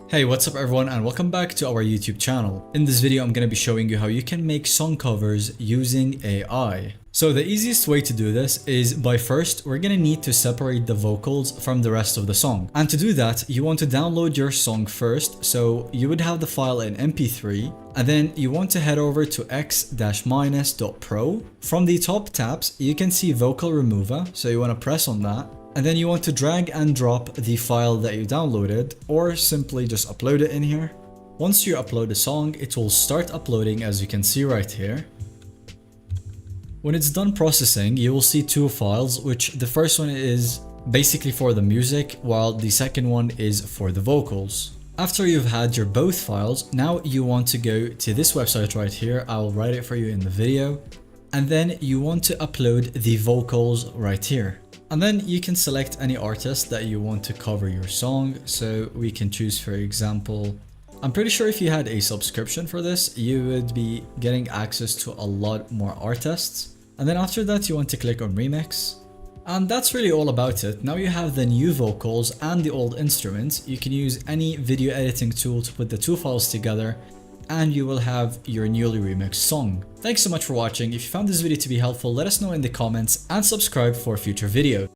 Hey, what's up everyone and welcome back to our YouTube channel. In this video I'm going to be showing you how you can make song covers using AI. So the easiest way to do this is by first we're going to need to separate the vocals from the rest of the song. And to do that you want to download your song first, so you would have the file in MP3 and then you want to head over to x-minus.pro. From the top tabs you can see vocal remover, so you want to press on that. And then you want to drag and drop the file that you downloaded or simply just upload it in here. Once you upload the song, it will start uploading as you can see right here. When it's done processing, you will see two files, which the first one is basically for the music while the second one is for the vocals. After you've had your both files, now you want to go to this website right here. I'll write it for you in the video. And then you want to upload the vocals right here. And then you can select any artist that you want to cover your song. So we can choose, for example, I'm pretty sure if you had a subscription for this, you would be getting access to a lot more artists. And then after that, you want to click on remix. And that's really all about it. Now you have the new vocals and the old instruments. You can use any video editing tool to put the two files together and you will have your newly remixed song. Thanks so much for watching. If you found this video to be helpful, let us know in the comments and subscribe for future videos.